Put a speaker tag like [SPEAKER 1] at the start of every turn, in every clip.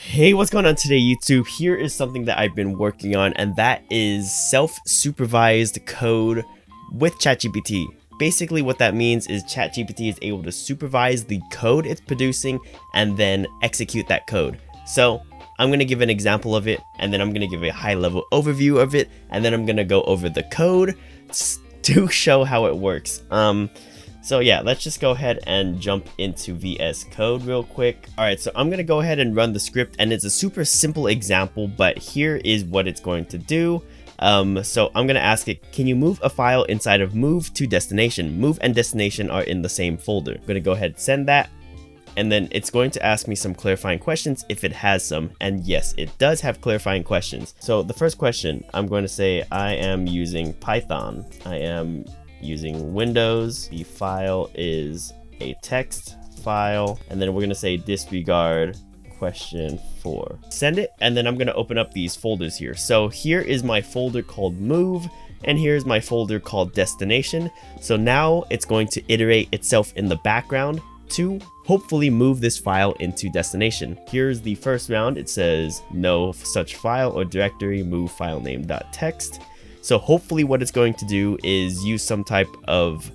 [SPEAKER 1] Hey, what's going on today, YouTube? Here is something that I've been working on, and that is self-supervised code with ChatGPT. Basically, what that means is ChatGPT is able to supervise the code it's producing and then execute that code. So I'm going to give an example of it, and then I'm going to give a high-level overview of it, and then I'm going to go over the code to show how it works. So yeah, let's just go ahead and jump into VS Code real quick. Alright, so I'm going to go ahead and run the script, and it's a super simple example, but here is what it's going to do. So I'm going to ask it, can you move a file inside of move to destination? Move and destination are in the same folder. I'm going to go ahead and send that, and then it's going to ask me some clarifying questions if it has some, and yes, it does have clarifying questions. So the first question, I'm going to say I am using Python. I am using Windows. The file is a text file, and then we're going to say disregard question 4. Send it, and then I'm going to open up these folders here. So here is my folder called move, and here's my folder called destination. So now it's going to iterate itself in the background to hopefully move this file into destination. Here's the first round. It says no such file or directory, move file name.txt. So hopefully what it's going to do is use some type of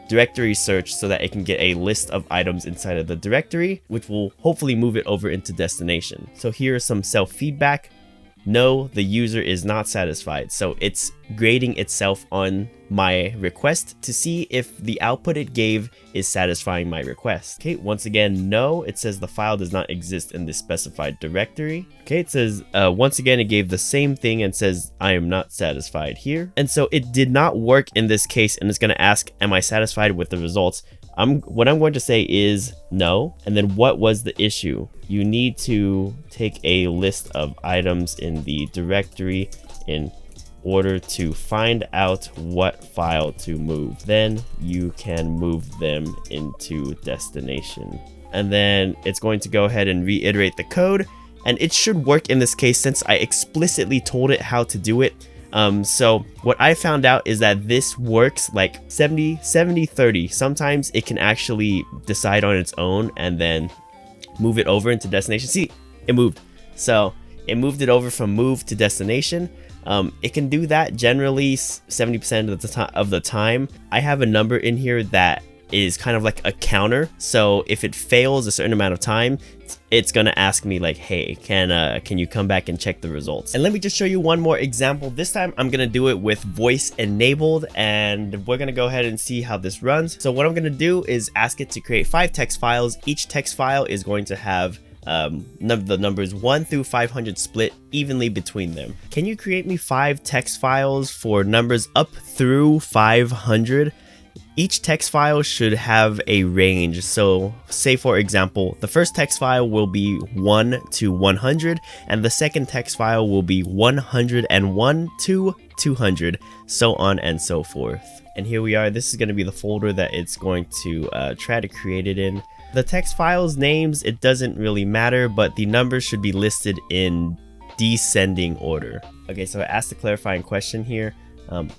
[SPEAKER 1] directory search so that it can get a list of items inside of the directory, which will hopefully move it over into destination. So here is some self-feedback. No, the user is not satisfied. So it's grading itself on my request to see if the output it gave is satisfying my request. Okay, once again, no, it says the file does not exist in the specified directory. Okay, it says, once again, it gave the same thing and says, I am not satisfied here. And so it did not work in this case, and it's going to ask, am I satisfied with the results? What I'm going to say is no. And then what was the issue? You need to take a list of items in the directory in order to find out what file to move. Then you can move them into destination. And then it's going to go ahead and reiterate the code. And it should work in this case since I explicitly told it how to do it. So what I found out is that this works like 70-30. Sometimes it can actually decide on its own and then move it over into destination. See, it moved. So it moved it over from move to destination. It can do that generally 70% of the time. I have a number in here that is kind of like a counter. So if it fails a certain amount of time, it's gonna ask me like, hey, can you come back and check the results? And let me just show you one more example. This time I'm gonna do it with voice enabled, and we're gonna go ahead and see how this runs. So what I'm gonna do is ask it to create 5 text files. Each text file is going to have the numbers 1 through 500 split evenly between them. Can you create me 5 text files for numbers up through 500? Each text file should have a range. So say for example, the first text file will be 1 to 100, and the second text file will be 101 to 200, so on and so forth. And here we are. This is going to be the folder that it's going to try to create it in. The text files names, it doesn't really matter, but the numbers should be listed in descending order. Okay, so I asked a clarifying question here.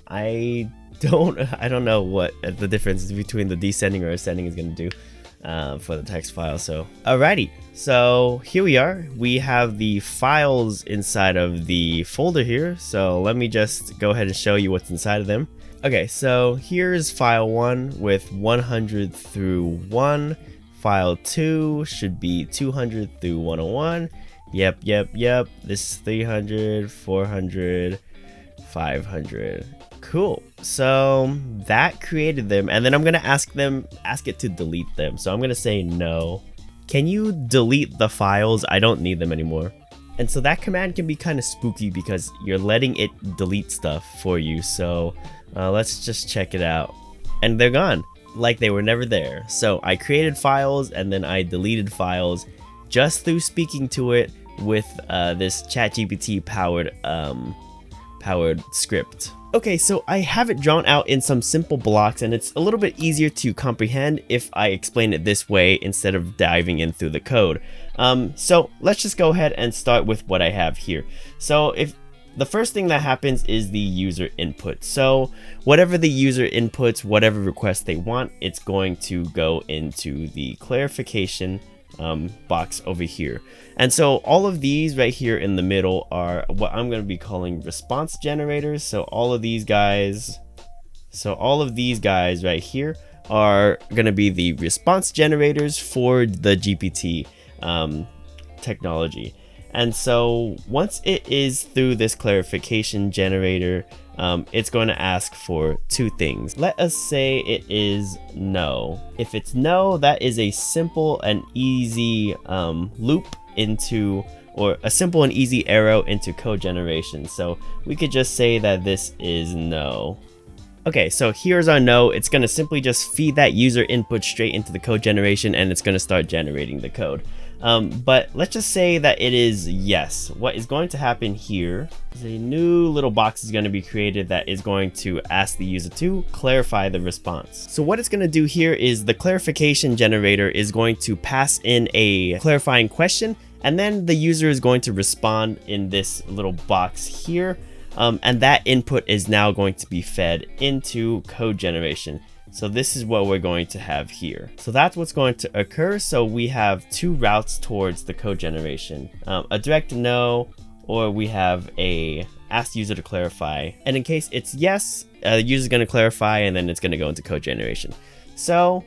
[SPEAKER 1] I don't know what the difference between the descending or ascending is going to do for the text file. So alrighty, so here we are. We have the files inside of the folder here. So let me just go ahead and show you what's inside of them. Okay, so here's file 1 with 100 through 1. File 2 should be 200 through 101. Yep. This is 300, 400, 500. Cool. So that created them, and then I'm gonna ask it to delete them. So I'm gonna say no. Can you delete the files? I don't need them anymore. And so that command can be kind of spooky because you're letting it delete stuff for you. So let's just check it out. And they're gone, like they were never there. So I created files and then I deleted files just through speaking to it with this ChatGPT powered script. Okay, so I have it drawn out in some simple blocks, and it's a little bit easier to comprehend if I explain it this way instead of diving in through the code. So let's just go ahead and start with what I have here. So if the first thing that happens is the user input. So whatever the user inputs, whatever request they want, it's going to go into the clarification box over here. And so all of these right here in the middle are what I'm going to be calling response generators. So all of these guys right here are going to be the response generators for the GPT technology. And so once it is through this clarification generator, it's going to ask for two things. Let us say it is no. If it's no, that is a simple and easy loop into, or a simple and easy arrow into code generation. So we could just say that this is no. Okay, so here's our no. It's going to simply just feed that user input straight into the code generation, and it's going to start generating the code. But let's just say that it is yes. What is going to happen here is a new little box is going to be created that is going to ask the user to clarify the response. So what it's going to do here is the clarification generator is going to pass in a clarifying question, and then the user is going to respond in this little box here. And that input is now going to be fed into code generation. So this is what we're going to have here. So that's what's going to occur. So we have two routes towards the code generation, a direct no, or we have a ask user to clarify. And in case it's yes, the user is going to clarify, and then it's going to go into code generation. So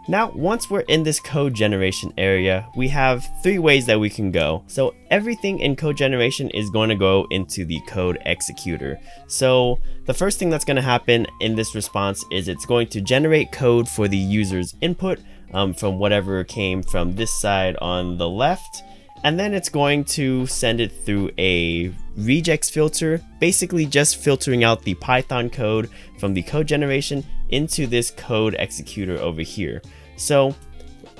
[SPEAKER 1] now, once we're in this code generation area, we have three ways that we can go. So everything in code generation is going to go into the code executor. So the first thing that's going to happen in this response is it's going to generate code for the user's input from whatever came from this side on the left. And then it's going to send it through a regex filter, basically just filtering out the Python code from the code generation into this code executor over here. So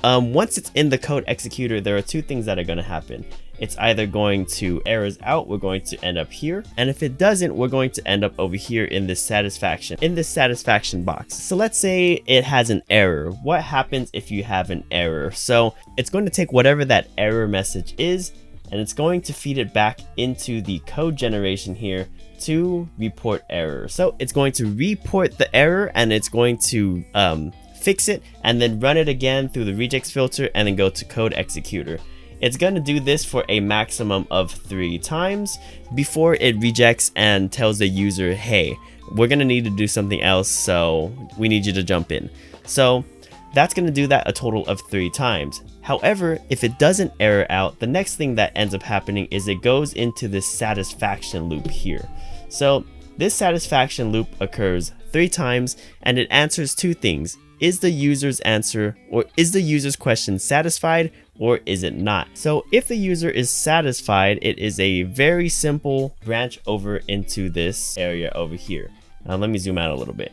[SPEAKER 1] once it's in the code executor, there are two things that are going to happen. It's either going to errors out, we're going to end up here, and if it doesn't, we're going to end up over here in this satisfaction box. So let's say it has an error. What happens if you have an error? So it's going to take whatever that error message is, and it's going to feed it back into the code generation here to report error. So it's going to report the error, and it's going to fix it and then run it again through the regex filter and then go to code executor. It's going to do this for a maximum of 3 times before it rejects and tells the user, hey, we're going to need to do something else, so we need you to jump in. So that's going to do that a total of 3 times. However, if it doesn't error out, the next thing that ends up happening is it goes into this satisfaction loop here. So this satisfaction loop occurs 3 times, and it answers 2 things. Is the user's answer, or is the user's question satisfied, or is it not? So if the user is satisfied, it is a very simple branch over into this area over here. Now let me zoom out a little bit.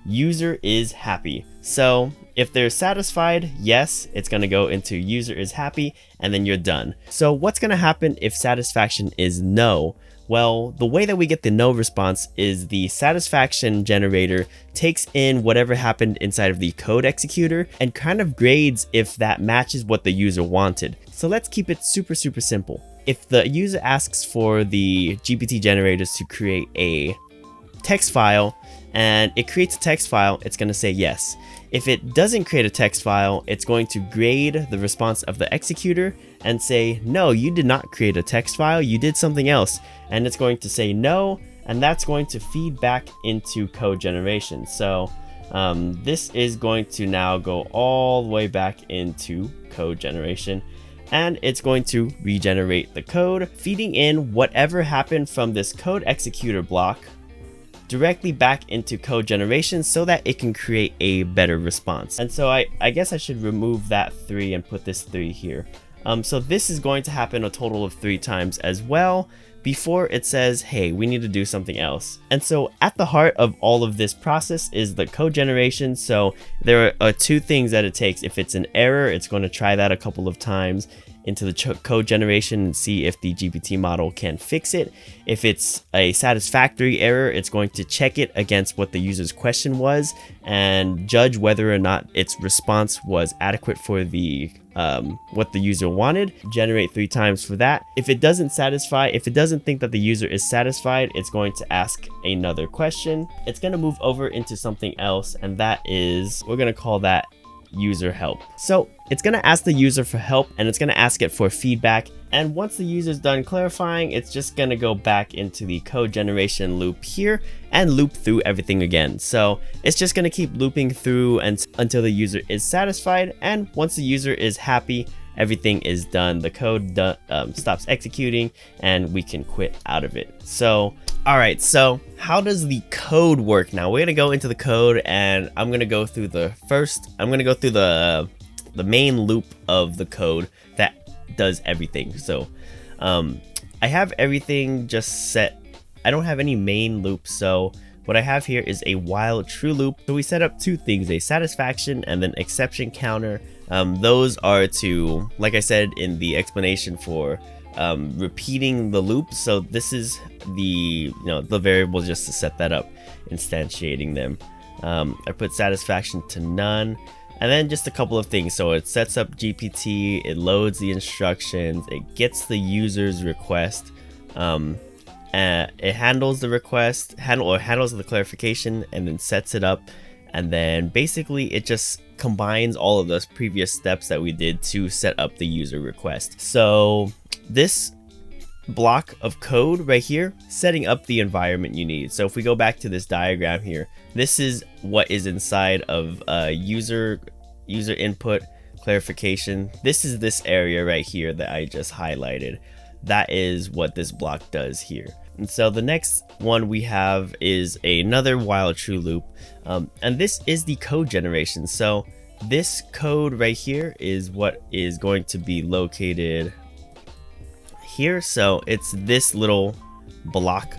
[SPEAKER 1] User is happy. So if they're satisfied, yes, it's going to go into user is happy, and then you're done. So what's going to happen if satisfaction is no? Well, the way that we get the no response is the satisfaction generator takes in whatever happened inside of the code executor and kind of grades if that matches what the user wanted. So let's keep it super simple. If the user asks for the GPT generators to create a text file and it creates a text file, it's going to say yes. If it doesn't create a text file, it's going to grade the response of the executor and say, no, you did not create a text file, you did something else. And it's going to say no, and that's going to feed back into code generation. So this is going to now go all the way back into code generation, and it's going to regenerate the code, feeding in whatever happened from this code executor block directly back into code generation so that it can create a better response. And so I guess I should remove that 3 and put this 3 here. So this is going to happen a total of 3 times as well before it says, hey, we need to do something else. And so at the heart of all of this process is the code generation. So there are 2 things that it takes. If it's an error, it's going to try that a couple of times into the code generation and see if the GPT model can fix it. If it's a satisfactory error, it's going to check it against what the user's question was and judge whether or not its response was adequate for the what the user wanted. Generate 3 times for that. If it doesn't think that the user is satisfied, it's going to ask another question. It's going to move over into something else, and that is, we're going to call that user help. So it's going to ask the user for help, and it's going to ask it for feedback. And once the user's done clarifying, it's just going to go back into the code generation loop here and loop through everything again. So it's just going to keep looping through until the user is satisfied. And once the user is happy, everything is done. The code stops executing and we can quit out of it. So, all right, so how does the code work now? We're going to go into the code, and I'm going to go through the main loop of the code that does everything. So I have everything just set. I don't have any main loops, so what I have here is a while true loop. So we set up two things, a satisfaction and then exception counter. Those are to, like I said in the explanation, for repeating the loop. So this is the variable just to set that up, instantiating them. I put satisfaction to none. And then just a couple of things. So it sets up GPT, it loads the instructions, it gets the user's request, and it handles the request, handles the clarification, and then sets it up. And then basically it just combines all of those previous steps that we did to set up the user request. So this block of code right here, setting up the environment you need. So if we go back to this diagram here, this is what is inside of user input clarification. This is this area right here that I just highlighted. That is what this block does here. And so the next one we have is another while true loop, and this is the code generation. So this code right here is what is going to be located here. So it's this little block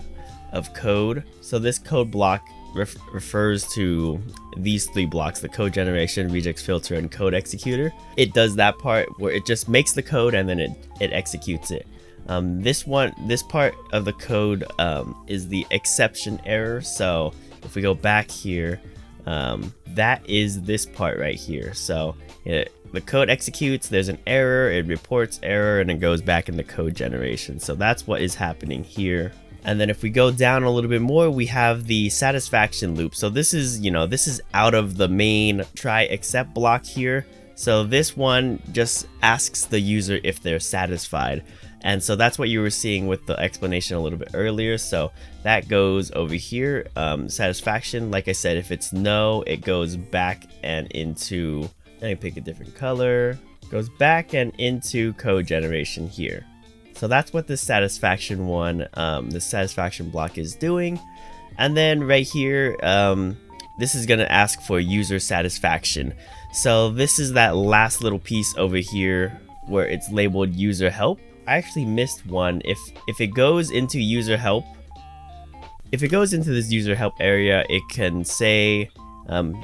[SPEAKER 1] of code. So this code block refers to these three blocks: the code generation, regex filter, and code executor. It does that part where it just makes the code and then it executes it. This part of the code is the exception error. So if we go back here, that is this part right here. So the code executes, there's an error, it reports error, and it goes back in the code generation. So that's what is happening here. And then if we go down a little bit more, we have the satisfaction loop. So this is, this is out of the main try except block here. So this one just asks the user if they're satisfied. And so that's what you were seeing with the explanation a little bit earlier. So that goes over here, satisfaction. Like I said, if it's no, it goes back and into, let me pick a different color, goes back and into code generation here. So that's what the satisfaction one, the satisfaction block is doing. And then right here, this is gonna ask for user satisfaction. So this is that last little piece over here where it's labeled user help. I actually missed one. If it goes into user help, if it goes into this user help area, it can say,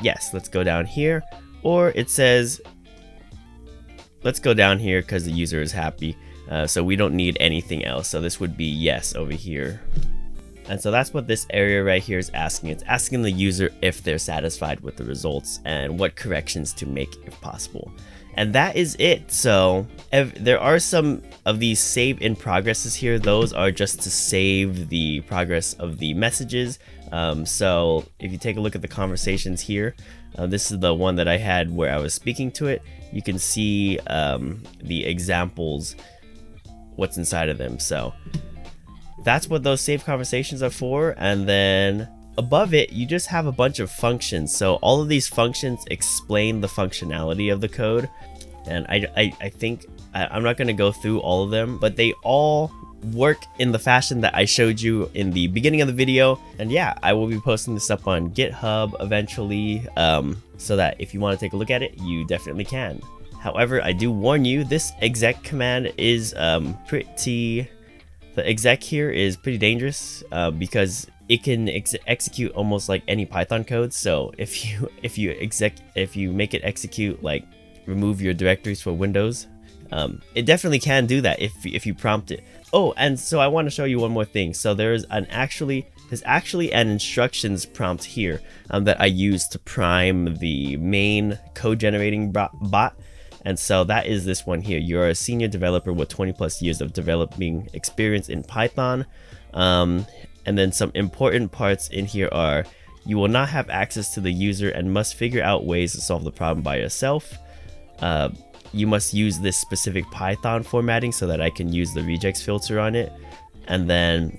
[SPEAKER 1] yes, let's go down here. Or it says, let's go down here because the user is happy. So we don't need anything else. So this would be yes over here. And so that's what this area right here is asking. It's asking the user if they're satisfied with the results and what corrections to make if possible. And that is it. So there are some of these save in progresses here. Those are just to save the progress of the messages. So if you take a look at the conversations here, this is the one that I had where I was speaking to it. You can see the examples, what's inside of them. So that's what those save conversations are for. And then above it, you just have a bunch of functions. So all of these functions explain the functionality of the code. And I think I'm not going to go through all of them, but they all work in the fashion that I showed you in the beginning of the video. And yeah, I will be posting this up on GitHub eventually, so that if you want to take a look at it, you definitely can. However, I do warn you, this exec command is the exec here is pretty dangerous, because it can execute almost like any Python code. So if you make it execute like remove your directories for Windows, it definitely can do that if you prompt it. Oh, and so I want to show you one more thing. So there's actually an instructions prompt here that I use to prime the main code generating bot. And so that is this one here. You're a senior developer with 20+ years of developing experience in Python. And then some important parts in here are: you will not have access to the user and must figure out ways to solve the problem by yourself. you must use this specific Python formatting so that I can use the regex filter on it. And then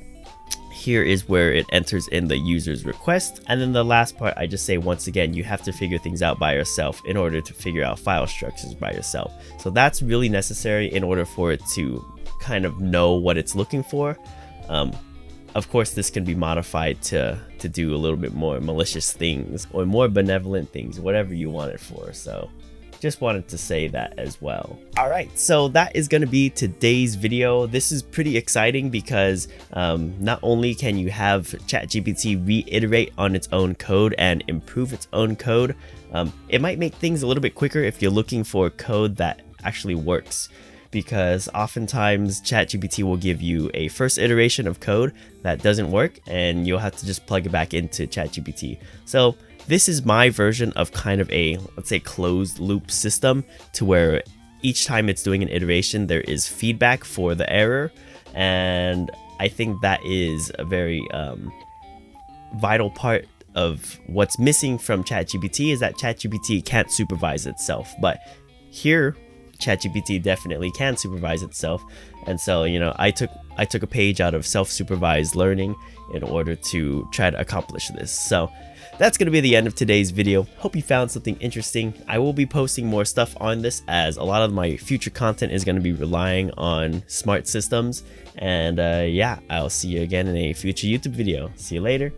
[SPEAKER 1] here is where it enters in the user's request. And then the last part, I just say, once again, you have to figure things out by yourself in order to figure out file structures by yourself. So that's really necessary in order for it to kind of know what it's looking for. Of course, this can be modified to do a little bit more malicious things or more benevolent things, whatever you want it for. So just wanted to say that as well. All right, so that is going to be today's video. This is pretty exciting because not only can you have ChatGPT reiterate on its own code and improve its own code, it might make things a little bit quicker if you're looking for code that actually works. Because oftentimes ChatGPT will give you a first iteration of code that doesn't work and you'll have to just plug it back into ChatGPT. So this is my version of kind of a, let's say, closed loop system, to where each time it's doing an iteration, there is feedback for the error. And I think that is a very vital part of what's missing from ChatGPT, is that ChatGPT can't supervise itself. But here, ChatGPT definitely can supervise itself. And so, you know, I took a page out of self-supervised learning in order to try to accomplish this. So that's going to be the end of today's video. Hope you found something interesting. I will be posting more stuff on this, as a lot of my future content is going to be relying on smart systems. And yeah, I'll see you again in a future YouTube video. See you later.